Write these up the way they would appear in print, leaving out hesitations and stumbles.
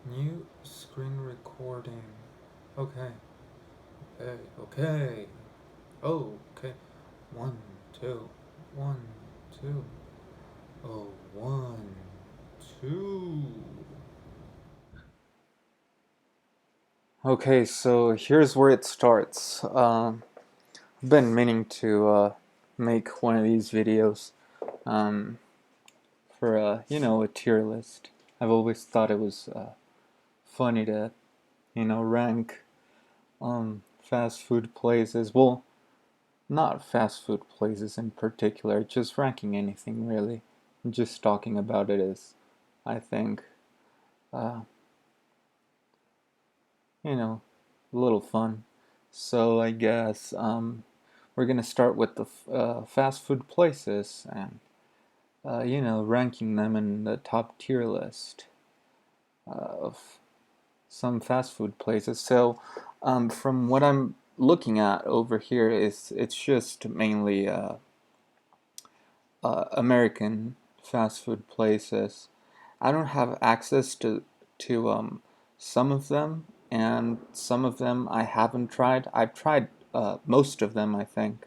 New screen recording. Okay. Okay. Okay. Oh, okay. One, two. One, two. Oh, one, two. Okay, so here's where it starts. I've been meaning to make one of these videos um, for a tier list. I've always thought it was funny to rank fast food places. Well, not fast food places in particular, just ranking anything really. Just talking about it is, I think, uh, you know, a little fun. So I guess we're gonna start with the fast food places and ranking them in the top tier list of some fast food places. So from what I'm looking at over here is it's just mainly American fast food places. I don't have access to some of them, and some of them I haven't tried. I've tried most of them, I think,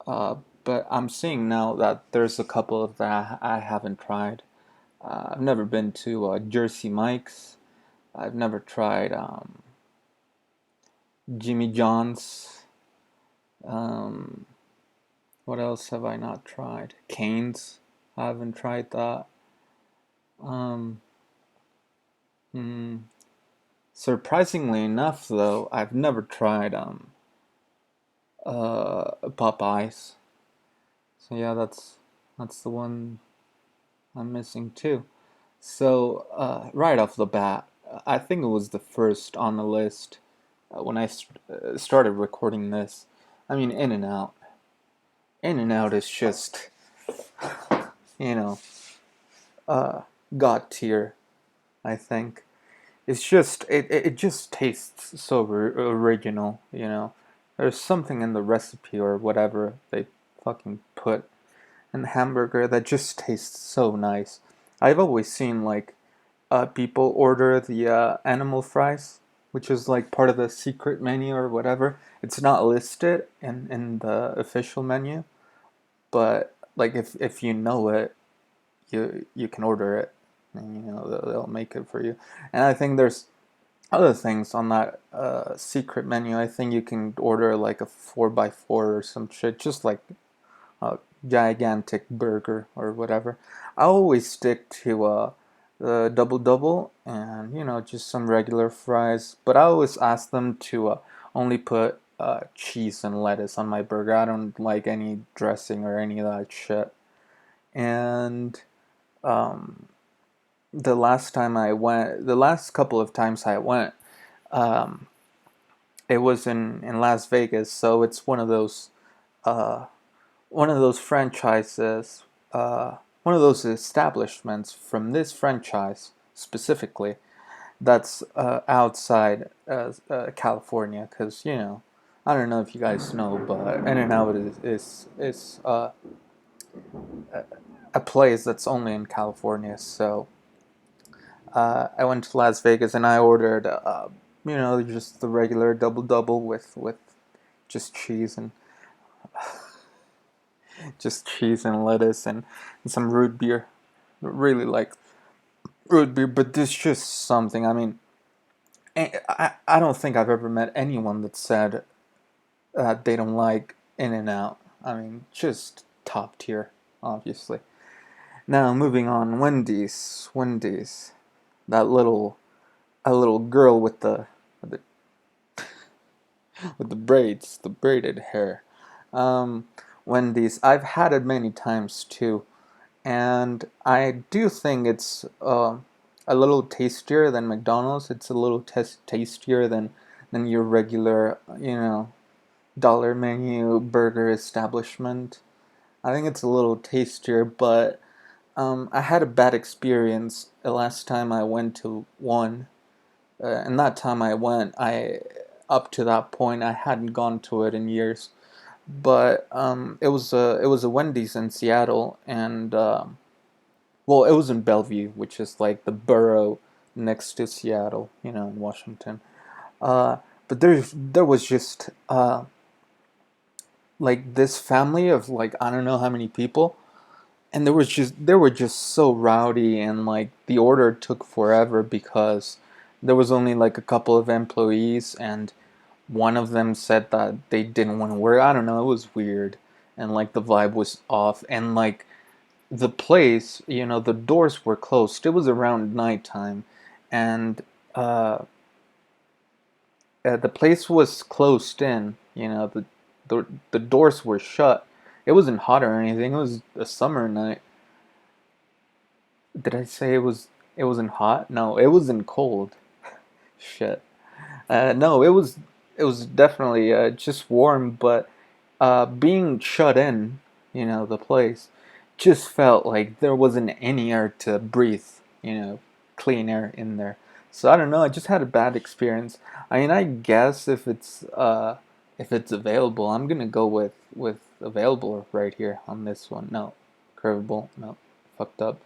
uh, but I'm seeing now that there's a couple of that I haven't tried. I've never been to Jersey Mike's. I've never tried Jimmy John's. Um, what else have I not tried? Cane's. I haven't tried that. Um, mm, Surprisingly enough, though, I've never tried Popeyes. So yeah, that's the one I'm missing too. So right off the bat, I think it was the first on the list when I started recording this. I mean, In and Out. In and Out is just you know uh, god tier. I think it just tastes so original. There's something in the recipe or whatever they fucking put in the hamburger that just tastes so nice. I've always seen like people order the animal fries, which is like part of the secret menu or whatever. It's not listed in the official menu, but like if you know it, you can order it, and they'll make it for you. And I think there's other things on that secret menu. I think you can order like a 4x4 or some shit, just like a gigantic burger or whatever. I always stick to the double double and just some regular fries. But I always ask them to only put cheese and lettuce on my burger. I don't like any dressing or any of that shit. And um, the last couple of times I went, um, it was in Las Vegas. So it's uh, one of those franchises, one of those establishments from this franchise specifically that's outside California, because I don't know if you guys know, but In-N-Out is a place that's only in California. So I went to Las Vegas and I ordered just the regular double double with just cheese and lettuce and some root beer. Really like root beer, but there's just something. I mean, I don't think I've ever met anyone that said that they don't like In and Out. I mean, just top tier, obviously. Now moving on, Wendy's, that little girl with the with the braids, the braided hair. Um, Wendy's, I've had it many times too, and I do think it's a little tastier than McDonald's. It's a little tastier than your regular, dollar menu burger establishment. I think it's a little tastier, but I had a bad experience the last time I went to one. And that time I went, up to that point I hadn't gone to it in years. But it was a Wendy's in Seattle, and well, it was in Bellevue, which is like the borough next to Seattle, in Washington. Uh, but there was just like this family of like I don't know how many people, and they were just so rowdy, and like the order took forever because there was only like a couple of employees, and one of them said that they didn't want to work. I don't know, it was weird, and like the vibe was off, and like the place, the doors were closed. It was around nighttime, and uh, the place was closed in. The doors were shut. It wasn't hot or anything. It was a summer night. Did I say it wasn't hot? No, it wasn't cold. Shit. No, it was definitely just warm, but being shut in, the place, just felt like there wasn't any air to breathe, clean air in there. So I don't know. I just had a bad experience. I mean, I guess if it's available, I'm gonna go with available right here on this one. No, curvable. No, fucked up.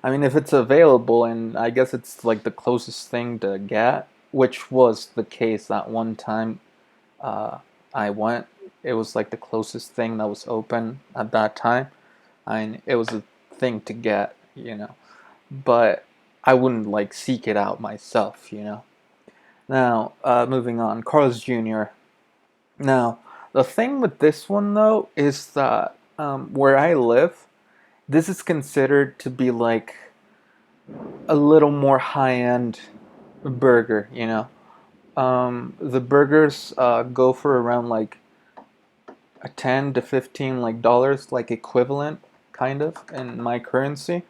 I mean, if it's available, and I guess it's like the closest thing to get, which was the case that one time uh, I went. It was like the closest thing that was open at that time. I mean, it was a thing to get, but I wouldn't like seek it out myself. Now, moving on, Carl's Jr. Now, the thing with this one though is that where I live, this is considered to be like a little more high end burger. The burgers go for around like a 10 to 15 like dollars, like equivalent kind of in my currency.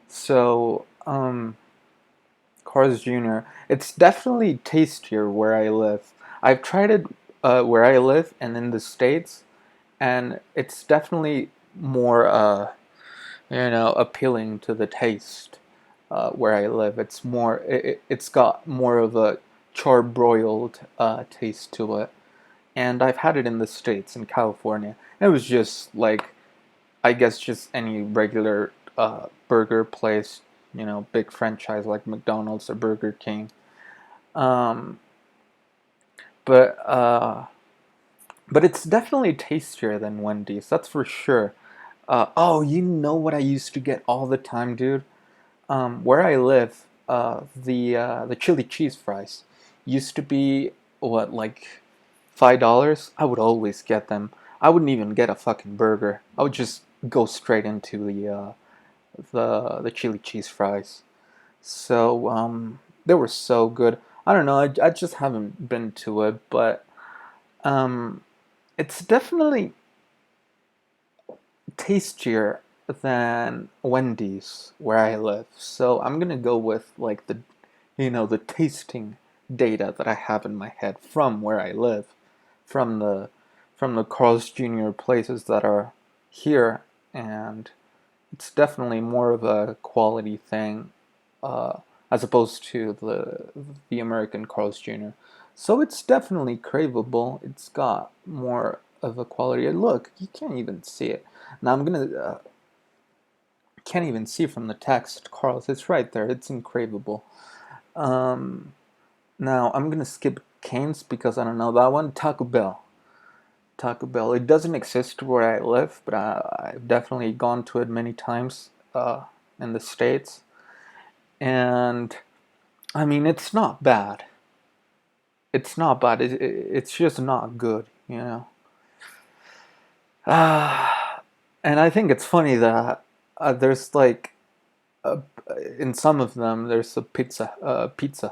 So Carl's Jr. It's definitely tastier where I live. I've tried it where I live and in the States, and it's definitely more appealing to the taste where I live. It's got more of a charbroiled taste to it, and I've had it in the States, in California. It was just like, I guess, just any regular burger place, big franchise like McDonald's or Burger King. Um, but it's definitely tastier than Wendy's, that's for sure. Oh, you know what I used to get all the time, dude? Where I live, the chili cheese fries used to be what, like $5. I would always get them. I wouldn't even get a fucking burger. I would just go straight into the chili cheese fries. So they were so good. I don't know. I just haven't been to it, but um, it's definitely tastier than Wendy's where I live. So I'm gonna go with like the tasting data that I have in my head from where I live, from the Carl's Jr. places that are here, and it's definitely more of a quality thing, uh, as opposed to the American Carl's Jr. So it's definitely craveable. It's got more of a quality. And look, you can't even see it. Now I'm gonna can't even see from the text, Carl's. It's right there. It's incraveable. Um, Now I'm gonna skip Cane's because I don't know that one. Taco Bell. Taco Bell. It doesn't exist where I live, but I've definitely gone to it many times in the States. And I mean, it's not bad. It's not bad. It's just not good. And I think it's funny that there's like a, in some of them there's a Pizza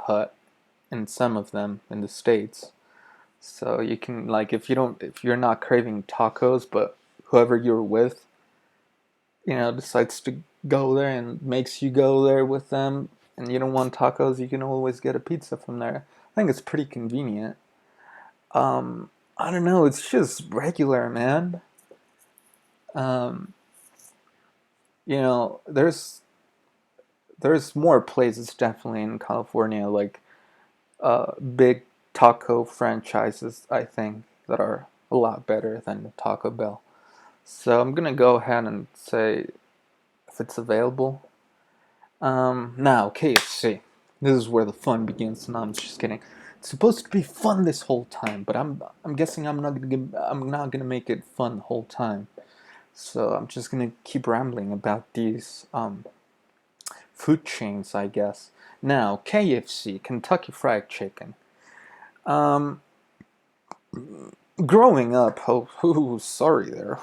Hut in some of them in the States. So you can, like, if you're not craving tacos, but whoever you're with, decides to go there and makes you go there with them, and you don't want tacos, you can always get a pizza from there. I think it's pretty convenient. I don't know, it's just regular, man. Um, there's more places definitely in California, like big taco franchises, I think, that are a lot better than Taco Bell. So I'm gonna go ahead and say if it's available. Now KFC. This is where the fun begins. No, I'm just kidding. It's supposed to be fun this whole time, but I'm guessing I'm not gonna make it fun the whole time. So I'm just gonna keep rambling about these food chains, I guess. Now, KFC, Kentucky Fried Chicken. Um, Growing up, sorry there.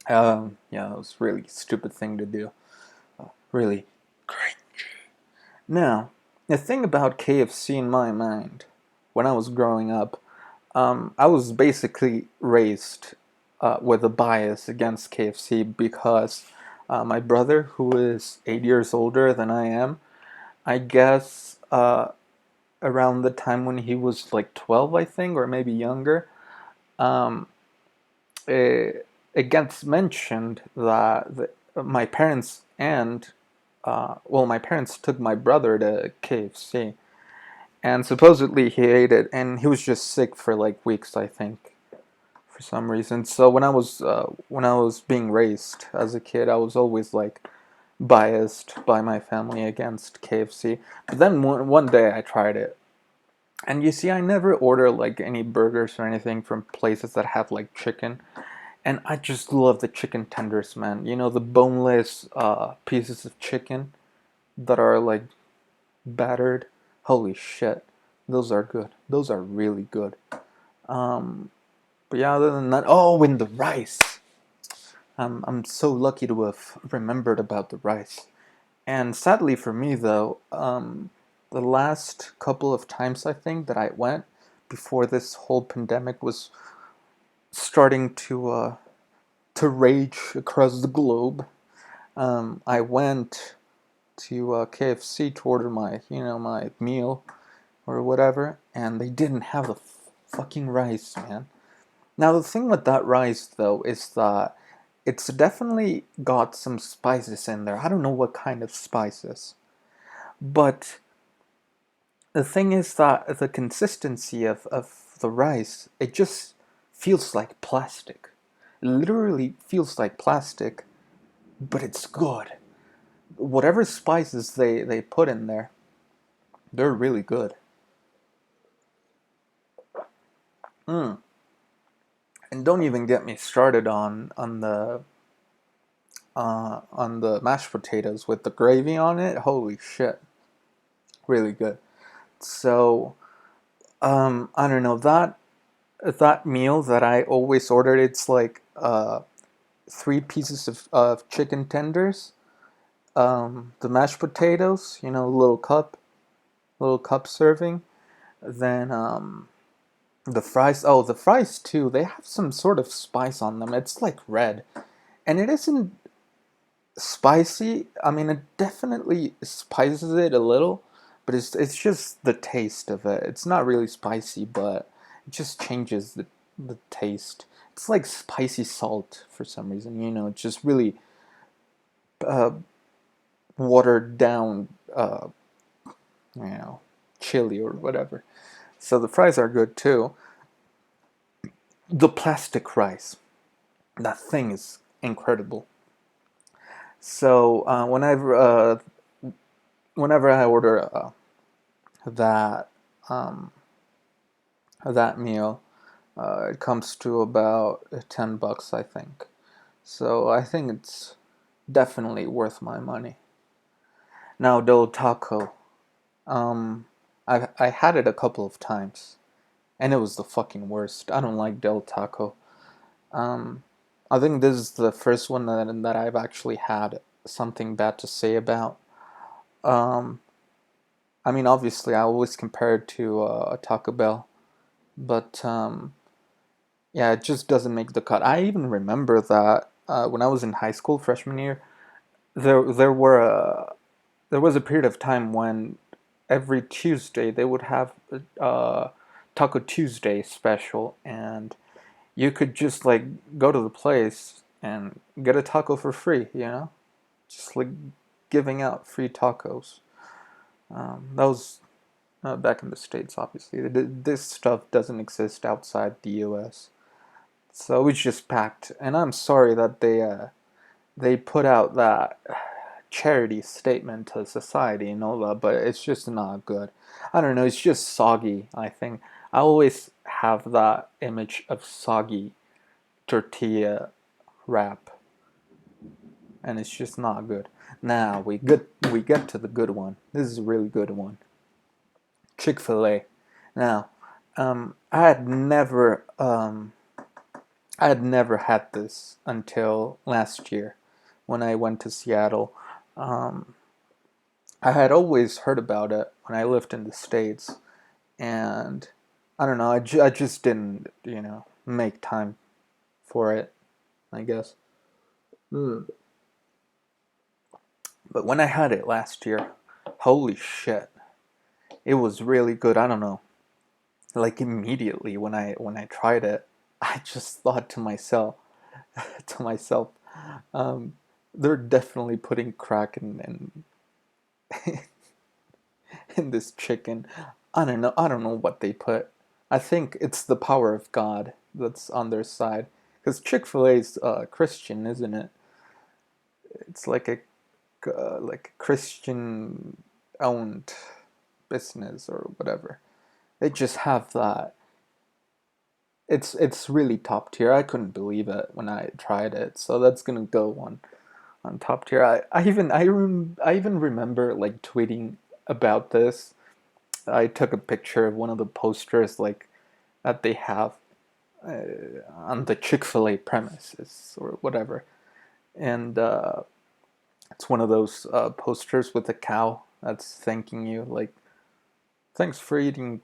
Yeah, that was a really stupid thing to do. Really great. Now, the thing about KFC in my mind, when I was growing up, I was basically raised with a bias against KFC because my brother, who is 8 years older than I am, I guess around the time when he was like 12, I think, or maybe younger, um, it, it gets mentioned that my parents my parents took my brother to KFC, and supposedly he ate it, and he was just sick for like weeks, I think, for some reason. So when I was being raised as a kid, I was always like biased by my family against KFC. But then one day I tried it, and you see, I never order like any burgers or anything from places that have like chicken. And I just love the chicken tenders, man. You know, the boneless pieces of chicken that are like battered. Holy shit, those are good. Those are really good. Um, but yeah, other than that, oh, and the rice. I'm so lucky to have remembered about the rice. And sadly for me, though, the last couple of times I think that I went before this whole pandemic was starting to rage across the globe, I went to KFC to order my, my meal or whatever, and they didn't have the fucking rice, man. Now the thing with that rice though is that it's definitely got some spices in there. I don't know what kind of spices, but the thing is that the consistency of the rice, it just feels like plastic. It literally feels like plastic, but it's good. Whatever spices they put in there, they're really good. Mm. And don't even get me started on the mashed potatoes with the gravy on it. Holy shit, really good. So I don't know, that meal that I always ordered. It's like 3 pieces of chicken tenders, the mashed potatoes, little cup serving. Then the fries. Oh, the fries too. They have some sort of spice on them. It's like red, and it isn't spicy. I mean, it definitely spices it a little, but it's just the taste of it. It's not really spicy, but it just changes the taste. It's like spicy salt for some reason. It's just really uh, watered down, you know, chili or whatever. So the fries are good too. The plastic rice, that thing is incredible. So whenever I order that um, that meal, it comes to about $10, I think. So I think it's definitely worth my money. Now, Del Taco, I had it a couple of times, and it was the fucking worst. I don't like Del Taco. Um, I think this is the first one that I've actually had something bad to say about. Um, I mean, obviously, I always compare it to a Taco Bell, but yeah, it just doesn't make the cut. I even remember that when I was in high school, freshman year, there was a period of time when every Tuesday they would have a Taco Tuesday special, and you could just like go to the place and get a taco for free, just like giving out free tacos. That was back in the States, obviously. This stuff doesn't exist outside the US. So it's just packed. And I'm sorry that they put out that charity statement to society and all that, but it's just not good. I don't know, it's just soggy, I think. I always have that image of soggy tortilla wrap, and it's just not good. Now we get to the good one. This is a really good one. Chick-fil-A. Now, I had never had this until last year when I went to Seattle. Um, I had always heard about it when I lived in the States, and I don't know, I just didn't, make time for it, I guess. Mm. But when I had it last year, holy shit, it was really good. I don't know. Like immediately when I tried it, I just thought to myself, to myself, um, they're definitely putting crack in this chicken. I don't know. I don't know what they put. I think it's the power of God that's on their side. Because Chick-fil-A is Christian, isn't it? It's like a Christian owned business or whatever. They just have that. It's really top tier. I couldn't believe it when I tried it. So that's gonna go on top tier. I even remember like tweeting about this. I took a picture of one of the posters like that they have on the Chick-fil-A premises or whatever, and it's one of those posters with a cow that's thanking you, like thanks for eating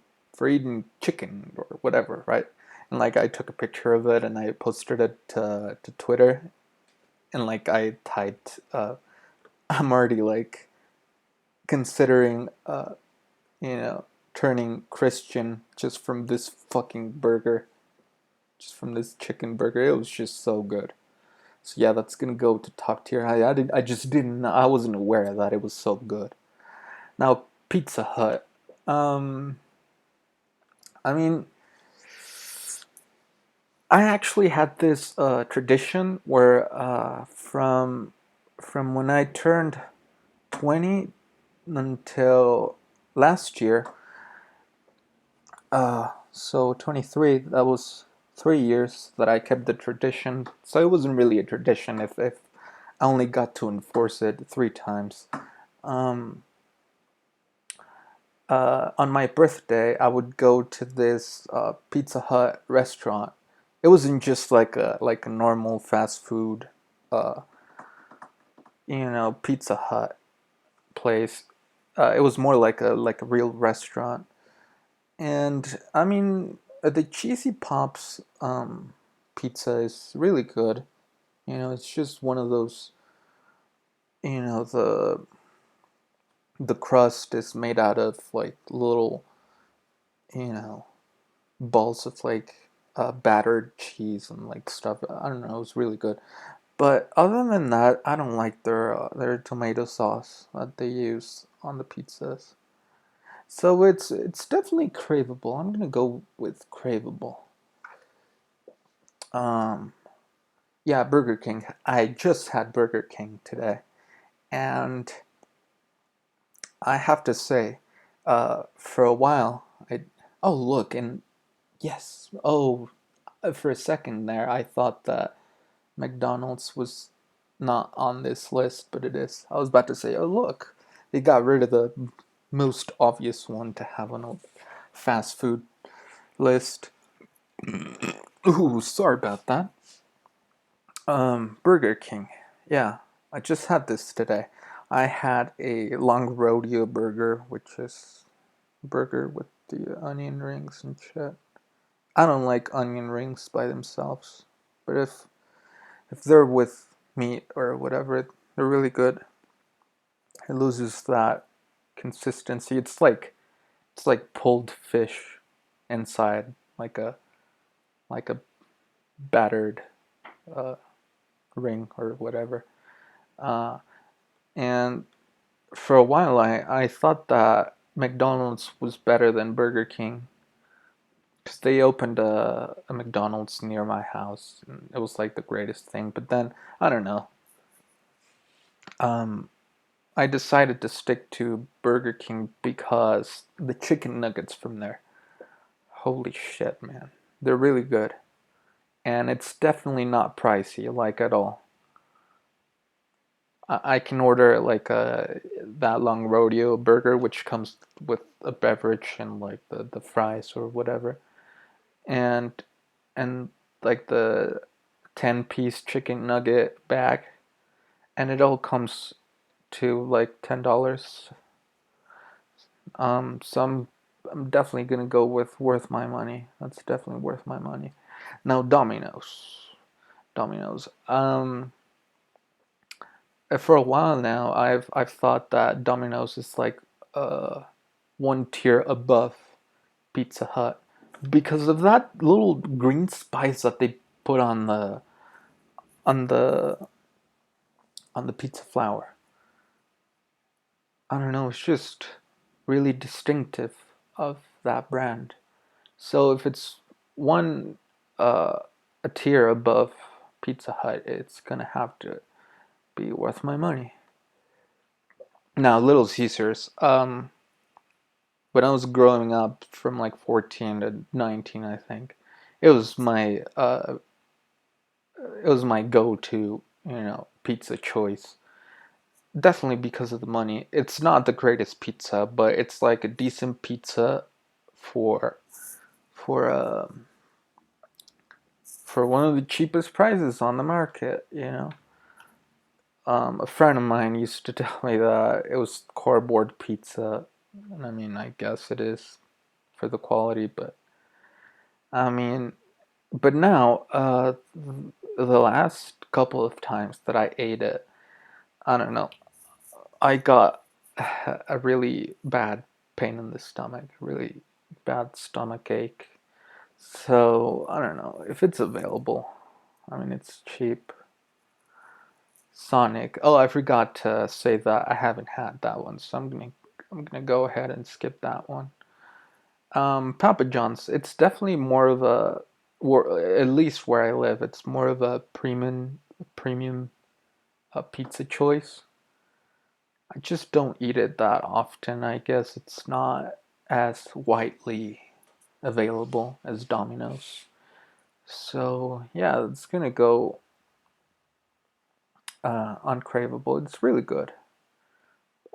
chicken or whatever, right? And like I took a picture of it and I posted it to Twitter, and like I typed, I'm already like considering you know turning Christian just from this fucking burger, just from this chicken burger. It was just so good. So yeah, that's gonna go to top tier. I just didn't, I wasn't aware that it was so good. Now Pizza Hut. Um, I mean, I actually had this tradition where from when I turned 20 until last year, so 23, that was 3 years that I kept the tradition. So it wasn't really a tradition if I only got to enforce it 3 times. Um, on my birthday, I would go to this Pizza Hut restaurant. It wasn't just like a normal fast food, uh, Pizza Hut place. It was more like a real restaurant. And I mean, the cheesy pops pizza is really good. It's just one of those. The crust is made out of like little you know balls of like battered cheese and like stuff. I don't know. It was really good. But other than that, I don't like their tomato sauce that they use on the pizzas. So it's definitely craveable. I'm gonna go with craveable. Um, yeah, Burger King. I just had Burger King today, and I have to say, for a while, I oh look, and yes, oh, for a second there, I thought that McDonald's was not on this list, but it is. I was about to say, oh look, they got rid of the most obvious one to have on a fast food list. Ooh, sorry about that. Burger King. Yeah, I just had this today. I had a long rodeo burger, which is burger with the onion rings and shit. I don't like onion rings by themselves, but if they're with meat or whatever, they're really good. It loses that consistency. It's like pulled fish inside, like a battered uh, ring or whatever. Uh, and for a while, I thought that McDonald's was better than Burger King because they opened a McDonald's near my house. And it was like the greatest thing. But then I don't know. I decided to stick to Burger King because the chicken nuggets from there. Holy shit, man. They're really good. And it's definitely not pricey, like at all. I can order like a that long rodeo burger, which comes with a beverage and like the fries or whatever, and and like the 10-piece chicken nugget bag, and it all comes to like $10. So I'm definitely gonna go with worth my money. That's definitely worth my money. Now Domino's. For a while now, I've thought that Domino's is like uh one tier above Pizza Hut because of that little green spice that they put on the on the pizza flour. I don't know, it's just really distinctive of that brand. So if it's one uh, a tier above Pizza Hut, it's gonna have to be worth my money. Now, Little Caesars. When I was growing up, from like 14 to 19, I think it was my go-to, pizza choice. Definitely because of the money. It's not the greatest pizza, but it's like a decent pizza for for for one of the cheapest prices on the market. A friend of mine used to tell me that it was cardboard pizza, and I mean, I guess it is for the quality, but I mean, but now, the last couple of times that I ate it, I don't know, I got a really bad pain in the stomach, really bad stomach ache. So I don't know if it's available. I mean, it's cheap. Sonic. Oh, I forgot to say that I haven't had that one, so I'm gonna go ahead and skip that one. Papa John's. It's definitely more of a, or at least where I live, it's more of a premium pizza choice. I just don't eat it that often. I guess it's not as widely available as Domino's. So yeah, it's gonna go uncraveable. It's really good.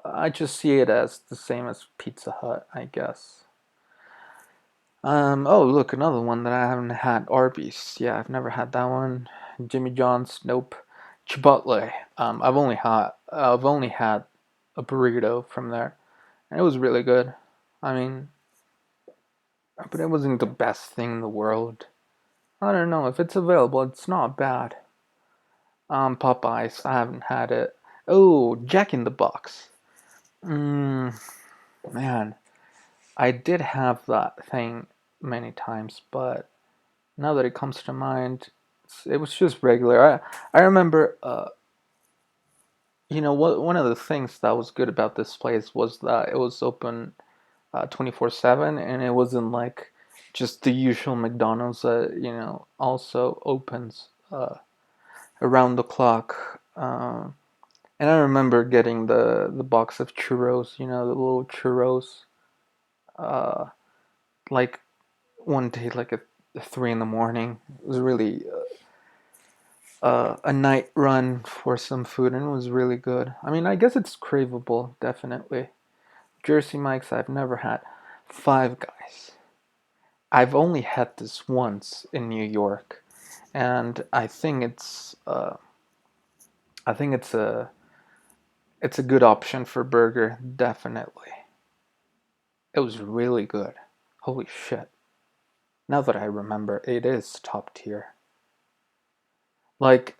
I just see it as the same as Pizza Hut, I guess. Oh, look, another one that I haven't had. Arby's. Yeah, I've never had that one. Jimmy John's. Nope. Chipotle. I've only had a burrito from there, and it was really good. I mean, but it wasn't the best thing in the world. I don't know if it's available. It's not bad. Popeyes. I haven't had it. Oh, Jack in the Box. Mmm, man, I did have that thing many times, but now that it comes to mind, it was just regular. I remember, one of the things that was good about this place was that it was open 24/7, and it wasn't like just the usual McDonald's that also opens around the clock. And I remember getting the box of churros, the little churros, uh, like one day, like at 3 in the morning. It was really a night run for some food, and it was really good. I mean, I guess it's craveable, definitely. Jersey Mike's, I've never had. Five Guys. I've only had this once in New York, and I think it's a good option for burger, definitely. It was really good. Holy shit. Now that I remember, it is top tier. Like,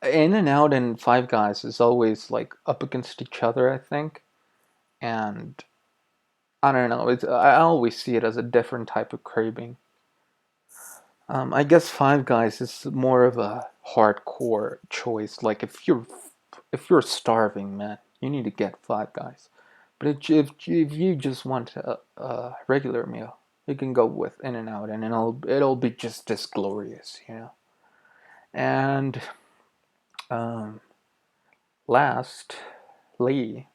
In and Out and Five Guys is always like up against each other, I think. And I don't know, I always see it as a different type of craving. I guess Five Guys is more of a hardcore choice. Like if you're starving, man, you need to get Five Guys. But if you just want a regular meal, you can go with In and Out, and it'll be just as glorious. And um, last, Lee.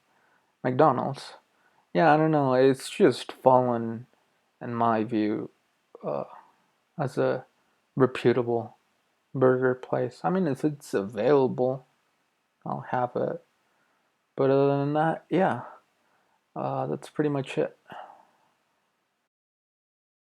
McDonald's. Yeah, I don't know. It's just fallen, in my view, uh, as a reputable burger place. I mean, if it's available, I'll have it. But other than that, yeah, that's pretty much it.